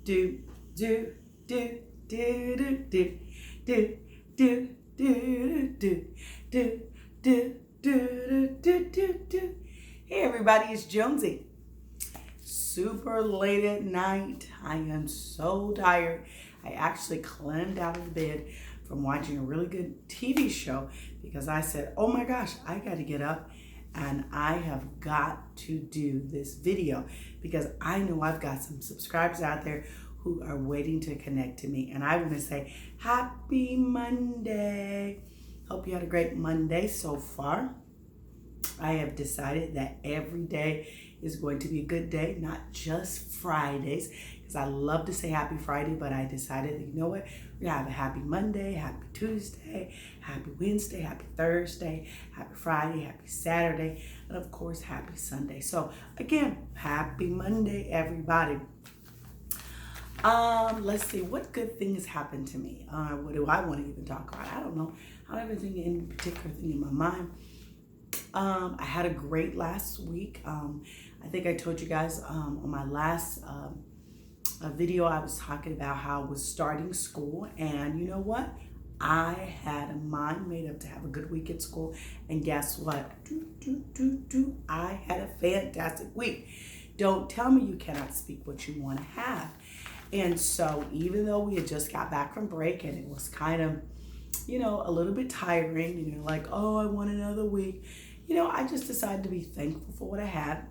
do do do do do do do do do do do do do. Hey everybody, it's Jonesy. Super late at night. I am so tired. I actually climbed out of the bed from watching a really good TV show because I said, oh my gosh, I got to get up and I have got to do this video because I know I've got some subscribers out there who are waiting to connect to me. And I want to say happy Monday. Hope you had a great Monday so far. I have decided that every day is going to be a good day, not just Fridays, because I love to say happy Friday, but I decided that, you know what, we're gonna have a happy Monday, happy Tuesday, happy Wednesday, happy Thursday, happy Friday, happy Saturday, and of course, happy Sunday. So again, happy Monday, everybody. Let's see, what good things happened to me? What do I want to even talk about? I don't know. I don't have anything in particular thing in my mind. I had a great last week. I think I told you guys on my last video, I was talking about how I was starting school, and you know what? I had a mind made up to have a good week at school, and guess what? I had a fantastic week. Don't tell me you cannot speak what you want to have. And so even though we had just got back from break and it was kind of, you know, a little bit tiring, you know, like, oh, I want another week. You know, I just decided to be thankful for what I had.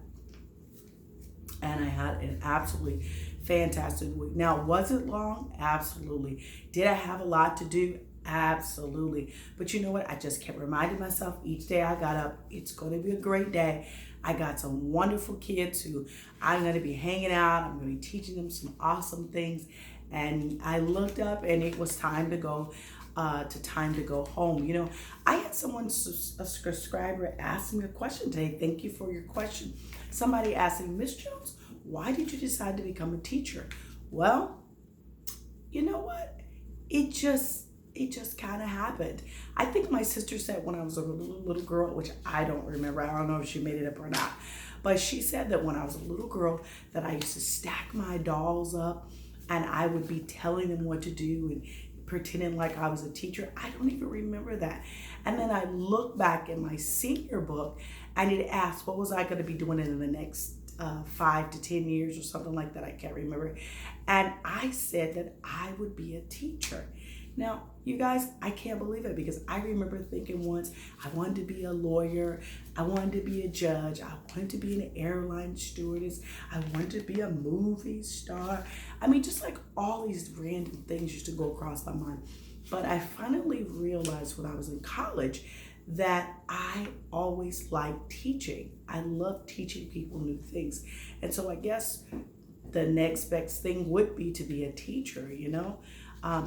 And I had an absolutely fantastic week. Now, was it long? Absolutely. Did I have a lot to do? Absolutely. But you know what? I just kept reminding myself each day I got up, it's going to be a great day. I got some wonderful kids who I'm going to be hanging out. I'm going to be teaching them some awesome things. And I looked up and it was time to go home. You know, I had someone, a subscriber, ask me a question today. Thank you for your question. Somebody asking, Miss Jones, why did you decide to become a teacher? Well, you know what? It just kind of happened. I think my sister said when I was a little girl, which I don't remember. I don't know if she made it up or not. But she said that when I was a little girl that I used to stack my dolls up and I would be telling them what to do and pretending like I was a teacher. I don't even remember that. And then I look back in my senior book and it asked, what was I going to be doing in the next 5 to 10 years or something like that? I can't remember. And I said that I would be a teacher. Now, you guys, I can't believe it because I remember thinking once I wanted to be a lawyer, I wanted to be a judge, I wanted to be an airline stewardess, I wanted to be a movie star. I mean, just like all these random things used to go across my mind. But I finally realized when I was in college that I always liked teaching. I love teaching people new things. And so I guess the next best thing would be to be a teacher, you know?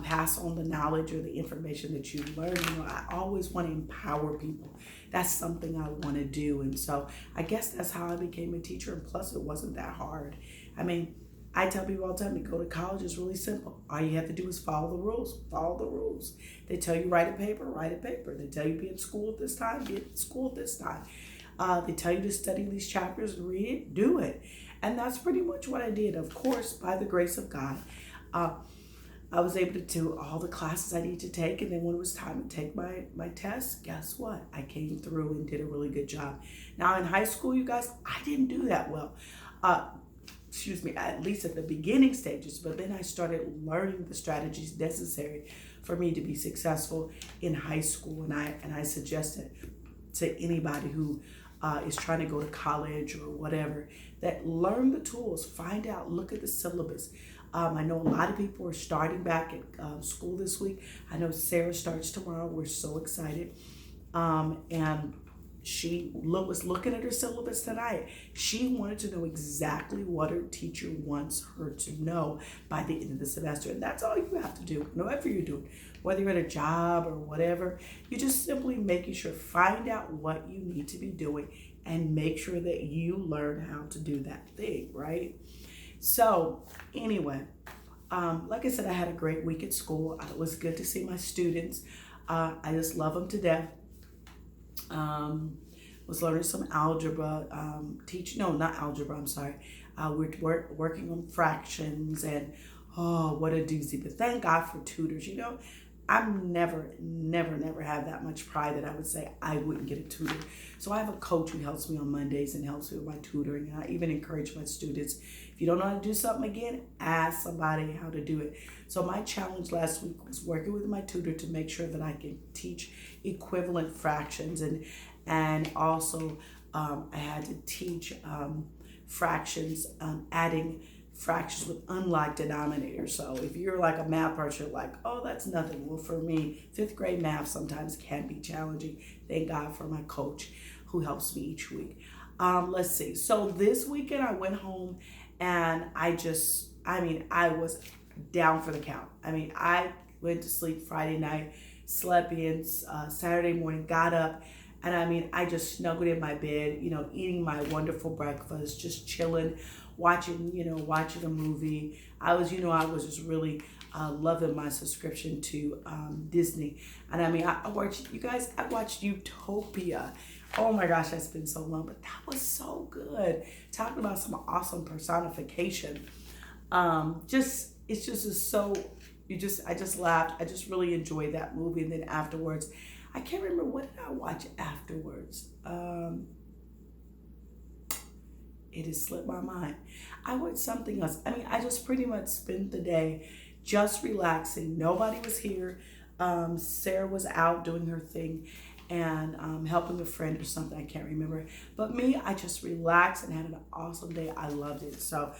Pass on the knowledge or the information that you learn. You know, I always want to empower people. That's something I want to do. And so I guess that's how I became a teacher. And plus, it wasn't that hard. I mean, I tell people all the time to go to college is really simple. All you have to do is follow the rules. Follow the rules. They tell you write a paper, write a paper. They tell you be at school at this time, be at school at this time. They tell you to study these chapters and read it, do it. And that's pretty much what I did. Of course, by the grace of God, I was able to do all the classes I needed to take, and then when it was time to take my test, guess what? I came through and did a really good job. Now in high school, you guys, I didn't do that well. At least at the beginning stages, but then I started learning the strategies necessary for me to be successful in high school, and I suggest it to anybody who is trying to go to college or whatever, that learn the tools, find out, look at the syllabus. I know a lot of people are starting back at school this week. I know Sarah starts tomorrow. We're so excited. And she was looking at her syllabus tonight. She wanted to know exactly what her teacher wants her to know by the end of the semester. And that's all you have to do, whatever you're doing, whether you're at a job or whatever. You just simply making sure, find out what you need to be doing and make sure that you learn how to do that thing, right? So anyway, like I said, I had a great week at school. It was good to see my students. I just love them to death. Was learning some algebra, not algebra, I'm sorry. We're working on fractions and Oh, what a doozy. But thank God for tutors. I'm never have that much pride that I would say I wouldn't get a tutor. So I have a coach who helps me on Mondays and helps me with my tutoring. And I even encourage my students, if you don't know how to do something again, ask somebody how to do it. So my challenge last week was working with my tutor to make sure that I can teach equivalent fractions, and also I had to teach fractions, adding fractions with unlike denominators. So if you're like a math person, you're like, oh, that's nothing. Well, for me, fifth grade math sometimes can be challenging. Thank God for my coach who helps me each week. Let's see. So this weekend I went home and I was down for the count. I went to sleep Friday night, slept in Saturday morning, got up, and I just snuggled in my bed, eating my wonderful breakfast, just chilling, watching a movie. I was just really loving my subscription to Disney. And I watched Zootopia. Oh my gosh, that's been so long, but that was so good. Talking about some awesome personification. I just laughed. I just really enjoyed that movie. And then afterwards, I can't remember, what did I watch afterwards? It has slipped my mind. I watched something else. I just pretty much spent the day just relaxing. Nobody was here. Sarah was out doing her thing and helping a friend or something. I can't remember. But me, I just relaxed and had an awesome day. I loved it. So,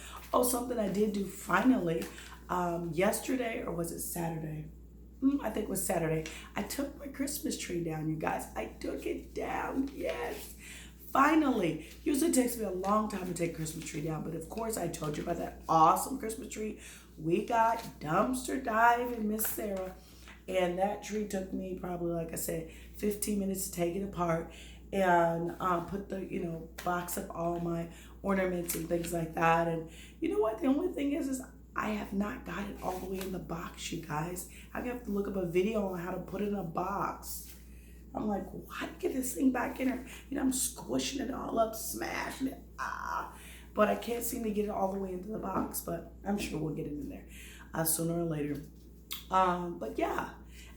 something I did do finally yesterday, or was it Saturday? I think it was Saturday. I took my Christmas tree down, you guys. I took it down. Yes. Finally. Usually it takes me a long time to take Christmas tree down, but of course I told you about that awesome Christmas tree we got dumpster diving, Miss Sarah. And that tree took me probably, like I said, 15 minutes to take it apart and put the, box up all my ornaments and things like that. And you know what? The only thing is I have not got it all the way in the box, you guys. I have to look up a video on how to put it in a box. I'm like, well, how do you get this thing back in there? I'm squishing it all up, smashing it. But I can't seem to get it all the way into the box. But I'm sure we'll get it in there sooner or later. But yeah.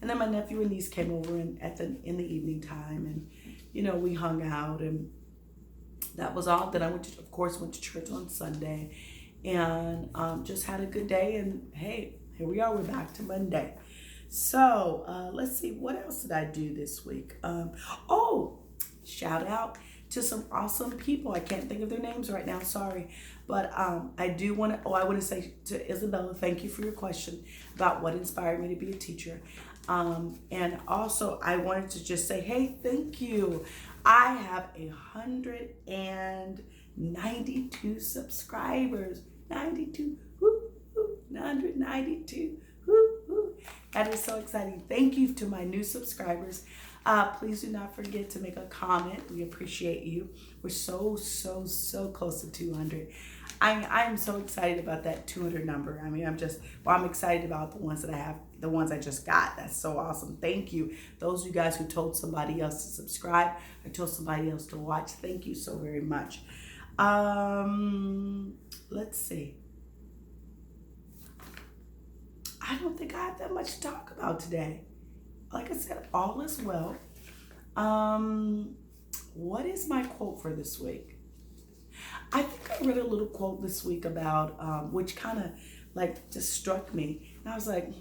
And then my nephew and niece came over in the evening time, and we hung out, and that was all. Then I went to church on Sunday, and just had a good day. And hey, here we are. We're back to Monday. So let's see, what else did I do this week? Shout out to some awesome people. I can't think of their names right now, sorry. But I do want to say to Isabella, thank you for your question about what inspired me to be a teacher. And also I wanted to just say, hey, thank you. I have 192 subscribers. 92, 192. That is so exciting. Thank you to my new subscribers. Please do not forget to make a comment. We appreciate you. We're so close to 200. I am so excited about that 200 number. I'm excited about the ones that I have, the ones I just got. That's so awesome. Thank you. Those of you guys who told somebody else to subscribe or told somebody else to watch, thank you so very much. Let's see. I don't think I have that much to talk about today. Like I said, all is well. What is my quote for this week? I think I read a little quote this week about, which kind of just struck me. And I was like,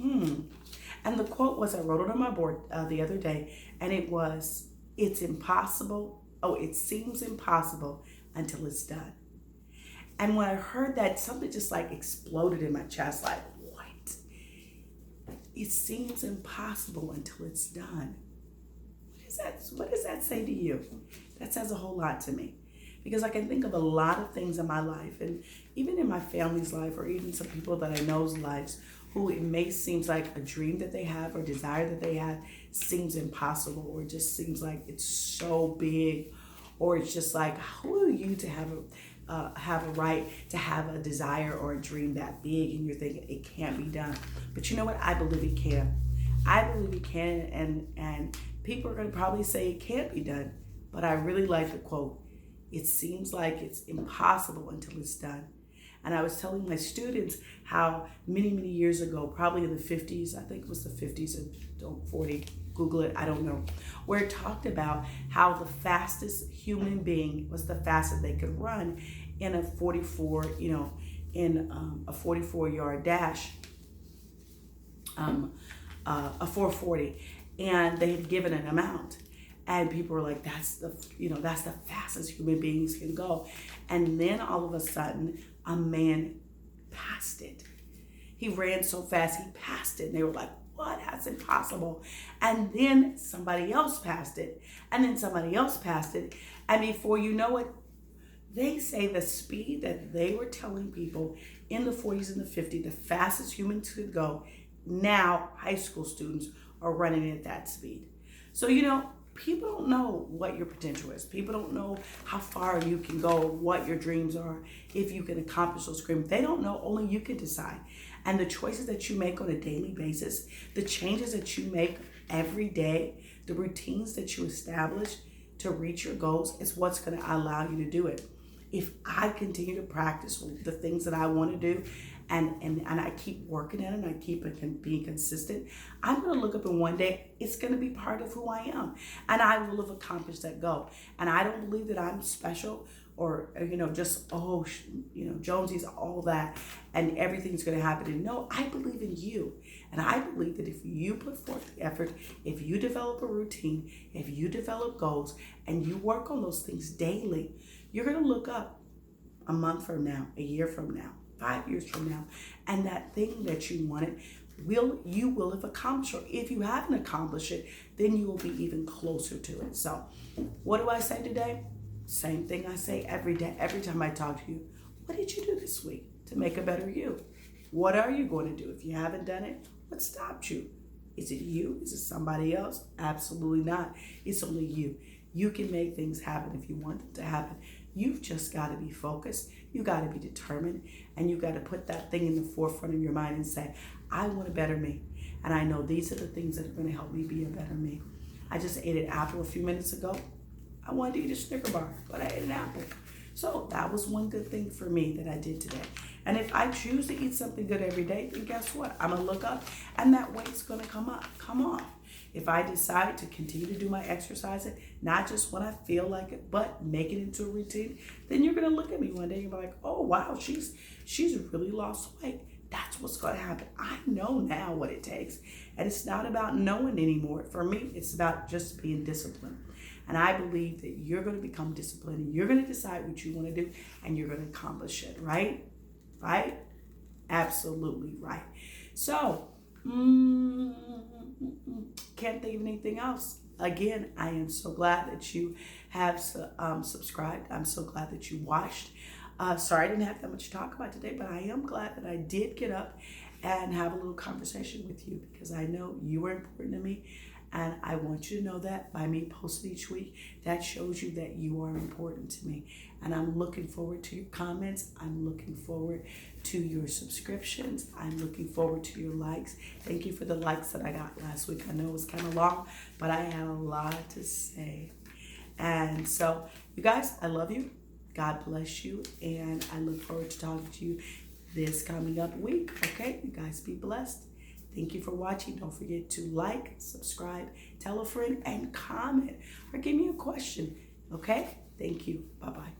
And the quote was, I wrote it on my board the other day, and it was, it's impossible. It seems impossible until it's done. And when I heard that, something just exploded in my chest, what? It seems impossible until it's done. What does that say to you? That says a whole lot to me. Because I can think of a lot of things in my life, and even in my family's life, or even some people that I know's lives, who it may seem like a dream that they have or desire that they have seems impossible, or just seems like it's so big, or it's just who are you to have a right to have a desire or a dream that big, and you're thinking it can't be done. But you know what? I believe it can. I believe it can, and people are going to probably say it can't be done, but I really like the quote. It seems like it's impossible until it's done. And I was telling my students how many, many years ago, probably in the 50s, I think it was the 50s and don't 40, Google it, I don't know, where it talked about how the fastest human being was the fastest they could run in a 44, in a 44-yard dash, a 440, and they had given an amount. And people were like, that's the fastest human beings can go. And then all of a sudden, a man passed it. He ran so fast, he passed it. And they were like, what? That's impossible. And then somebody else passed it. And then somebody else passed it. And before you know it, they say the speed that they were telling people in the 40s and the 50s, the fastest humans could go, now high school students are running at that speed. So, people don't know what your potential is. People don't know how far you can go, what your dreams are, if you can accomplish those dreams. They don't know, only you can decide. And the choices that you make on a daily basis, the changes that you make every day, the routines that you establish to reach your goals is what's going to allow you to do it. If I continue to practice the things that I want to do, and I keep working at it, and I keep being consistent, I'm going to look up and one day it's going to be part of who I am, and I will have accomplished that goal. And I don't believe that I'm special or just Jonesy's all that and everything's going to happen. And no, I believe in you, and I believe that if you put forth the effort, if you develop a routine, if you develop goals, and you work on those things daily, you're going to look up a month from now, a year from now, 5 years from now, and that thing that you wanted, you will have accomplished. Or if you haven't accomplished it, then you will be even closer to it. So what do I say today? Same thing I say every day, every time I talk to you. What did you do this week to make a better you? What are you going to do? If you haven't done it, what stopped you? Is it you? Is it somebody else? Absolutely not. It's only you. You can make things happen if you want them to happen. You've just got to be focused. You got to be determined, and you got to put that thing in the forefront of your mind and say, I want a better me. And I know these are the things that are going to help me be a better me. I just ate an apple a few minutes ago. I wanted to eat a Snicker bar, but I ate an apple. So that was one good thing for me that I did today. And if I choose to eat something good every day, then guess what? I'm going to look up and that weight's going to come off. If I decide to continue to do my exercising, not just when I feel like it, but make it into a routine, then you're going to look at me one day and be like, oh, wow, she's really lost weight. That's what's going to happen. I know now what it takes. And it's not about knowing anymore. For me, it's about just being disciplined. And I believe that you're going to become disciplined, and you're going to decide what you want to do, and you're going to accomplish it, right? Right? Absolutely right. So, can't think of anything else. Again, I am so glad that you have subscribed. I'm so glad that you watched. Sorry I didn't have that much to talk about today, but I am glad that I did get up and have a little conversation with you, because I know you are important to me. And I want you to know that by me posting each week, that shows you that you are important to me. And I'm looking forward to your comments. I'm looking forward to your subscriptions. I'm looking forward to your likes. Thank you for the likes that I got last week. I know it was kind of long, but I had a lot to say. And so, you guys, I love you. God bless you. And I look forward to talking to you this coming up week. Okay, you guys be blessed. Thank you for watching. Don't forget to like, subscribe, tell a friend, and comment, or give me a question. Okay? Thank you. Bye-bye.